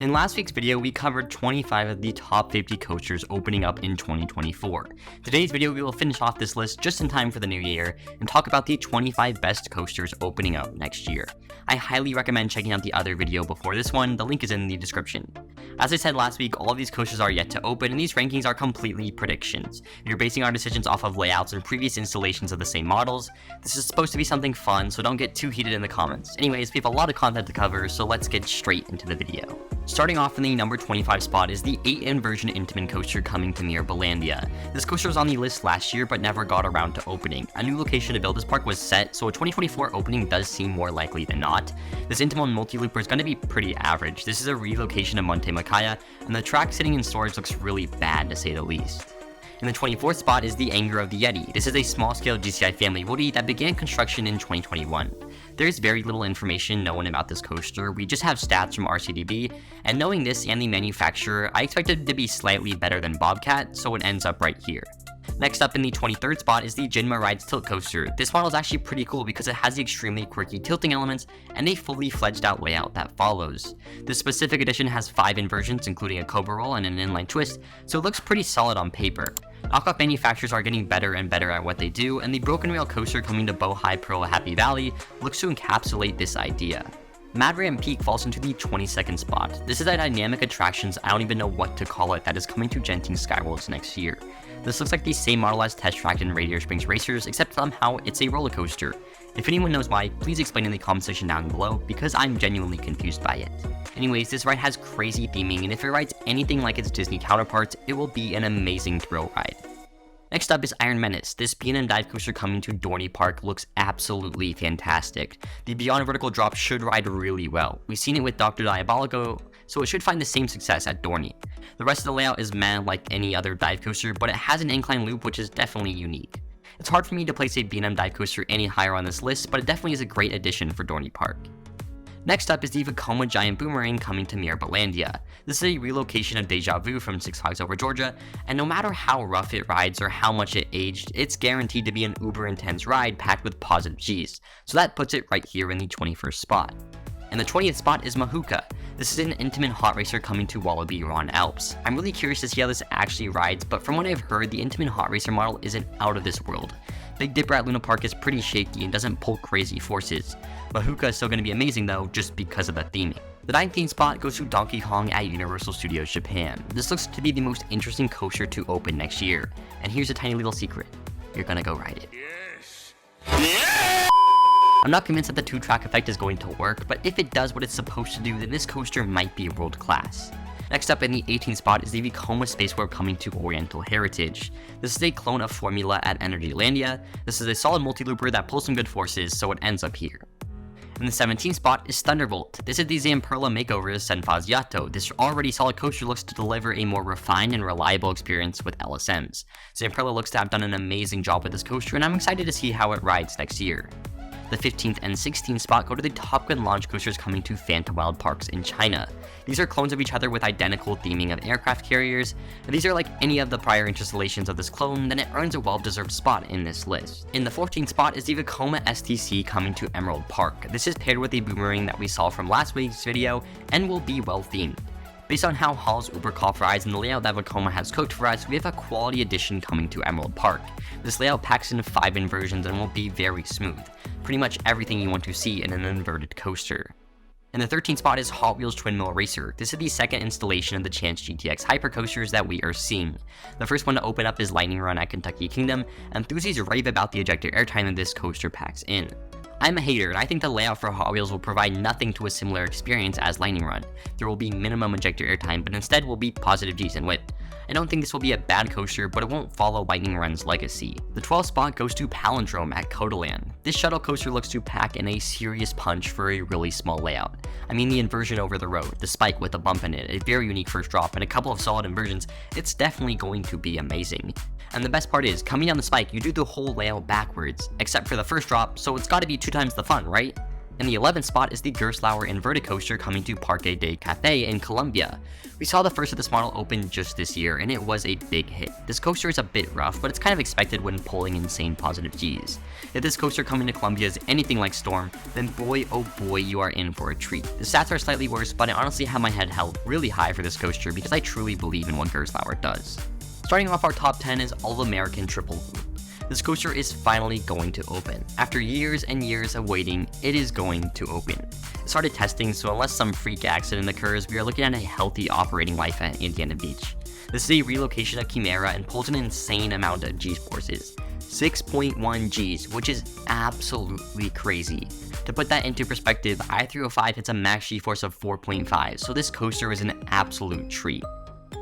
In last week's video, we covered 25 of the top 50 coasters opening up in 2024. Today's video, we will finish off this list just in time for the new year and talk about the 25 best coasters opening up next year. I highly recommend checking out the other video before this one, the link is in the description. As I said last week, all of these coasters are yet to open and these rankings are completely predictions. We're basing our decisions off of layouts and previous installations of the same models. This is supposed to be something fun, so don't get too heated in the comments. Anyways, we have a lot of content to cover, so let's get straight into the video. Starting off in the number 25 spot is the 8-inversion Intamin coaster coming to Mirabilindia. This coaster was on the list last year but never got around to opening. A new location to build this park was set, so a 2024 opening does seem more likely than not. This Intamin multi-looper is going to be pretty average. This is a relocation of Monte Macaya, and the track sitting in storage looks really bad to say the least. In the 24th spot is the Anger of the Yeti. This is a small-scale GCI family woody that began construction in 2021. There's very little information known about this coaster, we just have stats from RCDB, and knowing this and the manufacturer, I expected it to be slightly better than Bobcat, so it ends up right here. Next up in the 23rd spot is the Jinma Rides tilt coaster. This model is actually pretty cool because it has the extremely quirky tilting elements and a fully fledged out layout that follows. This specific edition has 5 inversions including a cobra roll and an inline twist, so it looks pretty solid on paper. Knockoff manufacturers are getting better and better at what they do, and the broken rail coaster coming to Bohai Pearl Happy Valley looks to encapsulate this idea. Mad Ram Peak falls into the 22nd spot. This is a dynamic attractions, I don't even know what to call it, that is coming to Genting Skyworlds next year. This looks like the same model as Test Track and Radiator Springs Racers, except somehow it's a roller coaster. If anyone knows why, please explain in the comment section down below, because I'm genuinely confused by it. Anyways, this ride has crazy theming, and if it rides anything like its Disney counterparts, it will be an amazing thrill ride. Next up is Iron Menace. This B&M dive coaster coming to Dorney Park looks absolutely fantastic. The Beyond Vertical drop should ride really well. We've seen it with Dr. Diabolico, so it should find the same success at Dorney. The rest of the layout is meh like any other dive coaster, but it has an incline loop which is definitely unique. It's hard for me to place a B&M dive coaster any higher on this list, but it definitely is a great addition for Dorney Park. Next up is the Vekoma Giant Boomerang coming to Mirabilindia. This is a relocation of Deja Vu from Six Flags Over Georgia, and no matter how rough it rides or how much it aged, it's guaranteed to be an uber intense ride packed with positive G's, so that puts it right here in the 21st spot. And the 20th spot is Mahuka. This is an Intamin hot racer coming to Wallaby Ron Alps. I'm really curious to see how this actually rides, but from what I've heard, the Intamin hot racer model isn't out of this world. Big Dipper at Luna Park is pretty shaky and doesn't pull crazy forces. Mahuka is still going to be amazing though, just because of the theming. The 19th spot goes to Donkey Kong at Universal Studios Japan. This looks to be the most interesting coaster to open next year. And here's a tiny little secret. You're gonna go ride it. Yes! Yeah! I'm not convinced that the 2-track effect is going to work, but if it does what it's supposed to do, then this coaster might be world class. Next up in the 18th spot is the Vekoma Space Warp coming to Oriental Heritage. This is a clone of Formula at Energylandia. This is a solid multi-looper that pulls some good forces, so it ends up here. In the 17th spot is Thunderbolt. This is the Zamperla makeover of Senfaz Yato. This already solid coaster looks to deliver a more refined and reliable experience with LSMs. Zamperla looks to have done an amazing job with this coaster, and I'm excited to see how it rides next year. The 15th and 16th spot go to the Top Gun launch coasters coming to Phantom Wild Parks in China. These are clones of each other with identical theming of aircraft carriers. If these are like any of the prior installations of this clone, then it earns a well-deserved spot in this list. In the 14th spot is the Vekoma STC coming to Emerald Park. This is paired with a boomerang that we saw from last week's video and will be well themed. Based on how Hall's Uberkopf rides and the layout that Vekoma has cooked for us, we have a quality addition coming to Emerald Park. This layout packs in 5 inversions and will be very smooth. Pretty much everything you want to see in an inverted coaster. And the 13th spot is Hot Wheels Twin Mill Racer. This is the second installation of the Chance GTX hypercoasters that we are seeing. The first one to open up is Lightning Run at Kentucky Kingdom, and enthusiasts rave about the ejector airtime that this coaster packs in. I'm a hater, and I think the layout for Hot Wheels will provide nothing to a similar experience as Lightning Run. There will be minimum ejector airtime, but instead will be positive G's and whip. I don't think this will be a bad coaster, but it won't follow Lightning Run's legacy. The 12th spot goes to Palindrome at COTALand. This shuttle coaster looks to pack in a serious punch for a really small layout. I mean the inversion over the road, the spike with a bump in it, a very unique first drop, and a couple of solid inversions, it's definitely going to be amazing. And the best part is, coming down the spike, you do the whole layout backwards, except for the first drop, so it's gotta be 2 times the fun, right? In the 11th spot is the Gerstlauer inverted coaster coming to Parque Del Cafe in Colombia. We saw the first of this model open just this year, and it was a big hit. This coaster is a bit rough, but it's kind of expected when pulling insane positive Gs. If this coaster coming to Colombia is anything like Storm, then boy oh boy you are in for a treat. The stats are slightly worse, but I honestly have my head held really high for this coaster because I truly believe in what Gerstlauer does. Starting off our top 10 is All-American Triple Loop. This coaster is finally going to open. After years and years of waiting, it is going to open. It started testing, so unless some freak accident occurs, we are looking at a healthy operating life at Indiana Beach. This is a relocation of Chimera and pulls an insane amount of G-forces. 6.1 Gs, which is absolutely crazy. To put that into perspective, I-305 hits a max G-force of 4.5, so this coaster is an absolute treat.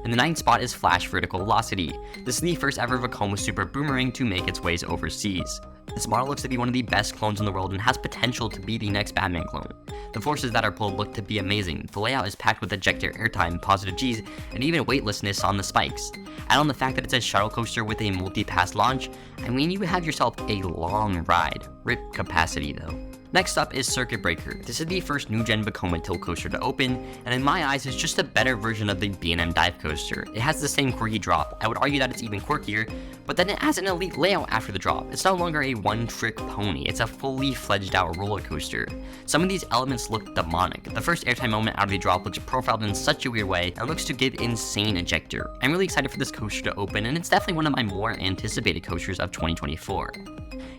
In the 9th spot is Flash Vertical Velocity. This is the first ever Vekoma Super Boomerang to make its ways overseas. This model looks to be one of the best clones in the world and has potential to be the next Batman clone. The forces that are pulled look to be amazing. The layout is packed with ejector airtime, positive Gs, and even weightlessness on the spikes. Add on the fact that it's a shuttle coaster with a multi-pass launch, I mean you have yourself a long ride. RIP capacity though. Next up is Circuit Breaker. This is the first new-gen Vekoma tilt coaster to open, and in my eyes is just a better version of the B&M dive coaster. It has the same quirky drop. I would argue that it's even quirkier, but then it has an elite layout after the drop. It's no longer a one-trick pony, it's a fully fledged out roller coaster. Some of these elements look demonic. The first airtime moment out of the drop looks profiled in such a weird way and looks to give insane ejector. I'm really excited for this coaster to open, and it's definitely one of my more anticipated coasters of 2024.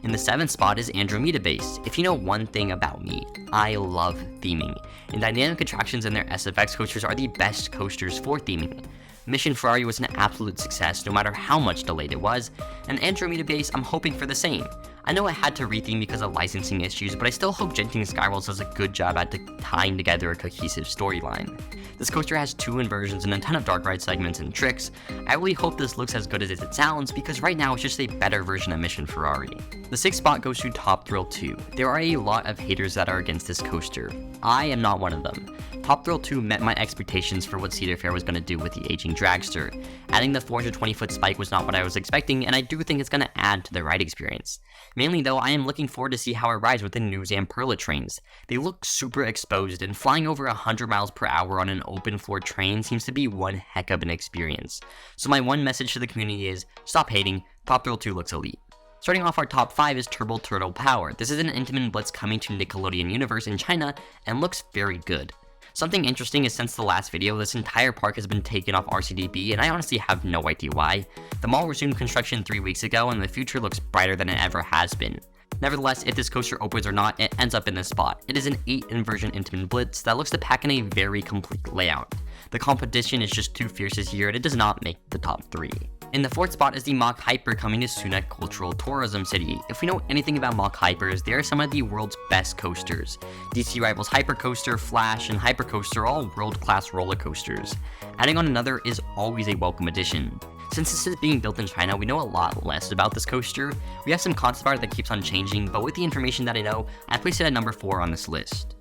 In the 7th spot is Andromeda Base. If you know one thing about me, I love theming, and dynamic attractions and their SFX coasters are the best coasters for theming. Mission Ferrari was an absolute success no matter how much delayed it was, and Andromeda Base I'm hoping for the same. I know it had to retheme because of licensing issues, but I still hope Genting Skywalls does a good job at tying together a cohesive storyline. This coaster has 2 inversions and a ton of dark ride segments and tricks. I really hope this looks as good as it sounds because right now it's just a better version of Mission Ferrari. The 6th spot goes to Top Thrill 2. There are a lot of haters that are against this coaster. I am not one of them. Top Thrill 2 met my expectations for what Cedar Fair was going to do with the aging dragster. Adding the 420-foot spike was not what I was expecting, and I do think it's going to add to the ride experience. Mainly though, I am looking forward to see how it rides with the new Zamperla trains. They look super exposed, and flying over 100 miles per hour on an open floor train seems to be one heck of an experience. So my one message to the community is, stop hating, Top Thrill 2 looks elite. Starting off our top 5 is Turbo Turtle Power. This is an Intamin Blitz coming to Nickelodeon Universe in China and looks very good. Something interesting is since the last video, this entire park has been taken off RCDB, and I honestly have no idea why. The mall resumed construction 3 weeks ago, and the future looks brighter than it ever has been. Nevertheless, if this coaster opens or not, it ends up in this spot. It is an 8 inversion Intamin Blitz that looks to pack in a very complete layout. The competition is just too fierce this year, and it does not make the top 3. In the 4th spot is the Mack Hyper coming to Sunak Cultural Tourism City. If we know anything about Mack Hypers, they are some of the world's best coasters. DC Rivals Hypercoaster, Flash, and Hypercoaster are all world-class roller coasters. Adding on another is always a welcome addition. Since this is being built in China, we know a lot less about this coaster. We have some concept art that keeps on changing, but with the information that I know, I placed it at number 4 on this list.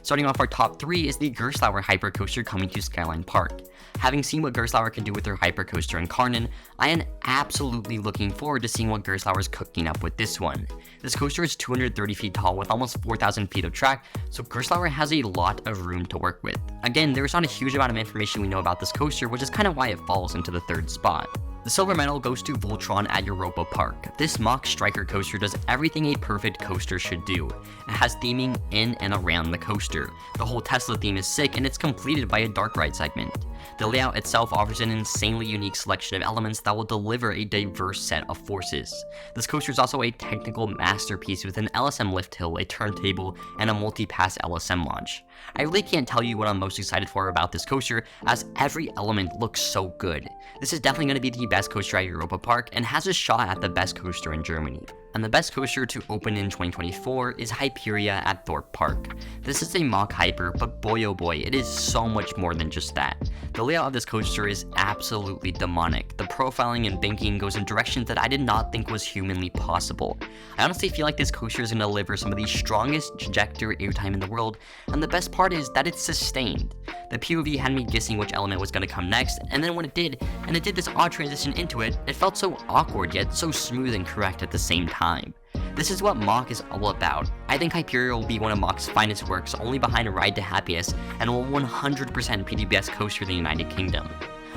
Starting off our top 3 is the Gerstlauer Hypercoaster coming to Skyline Park. Having seen what Gerstlauer can do with their Hypercoaster in Karnan, I am absolutely looking forward to seeing what Gerstlauer is cooking up with this one. This coaster is 230 feet tall with almost 4,000 feet of track, so Gerstlauer has a lot of room to work with. Again, there is not a huge amount of information we know about this coaster, which is kind of why it falls into the 3rd spot. The silver medal goes to Voltron at Europa Park. This Mach Striker coaster does everything a perfect coaster should do. It has theming in and around the coaster. The whole Tesla theme is sick, and it's completed by a dark ride segment. The layout itself offers an insanely unique selection of elements that will deliver a diverse set of forces. This coaster is also a technical masterpiece with an LSM lift hill, a turntable, and a multi-pass LSM launch. I really can't tell you what I'm most excited for about this coaster, as every element looks so good. This is definitely going to be the best coaster at Europa Park, and has a shot at the best coaster in Germany. And the best coaster to open in 2024 is Hyperia at Thorpe Park. This is a Mach Hyper, but boy oh boy, it is so much more than just that. The layout of this coaster is absolutely demonic. The profiling and banking goes in directions that I did not think was humanly possible. I honestly feel like this coaster is going to deliver some of the strongest ejector airtime in the world, and the best part is that it's sustained. The POV had me guessing which element was going to come next, and then when it did, and it did this odd transition into it, it felt so awkward yet so smooth and correct at the same time. This is what Mack is all about. I think Hyperion will be one of Mack's finest works, only behind Ride to Happiness, and will 100% be the best coaster in the United Kingdom.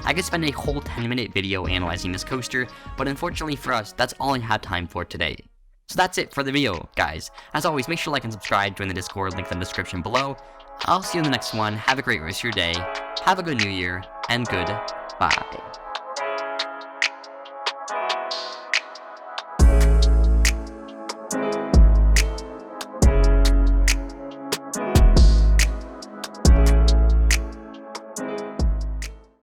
I could spend a whole 10-minute video analyzing this coaster, but unfortunately for us, that's all I have time for today. So that's it for the video, guys. As always, make sure to like and subscribe, join the Discord, link in the description below. I'll see you in the next one. Have a great rest of your day, have a good new year, and goodbye.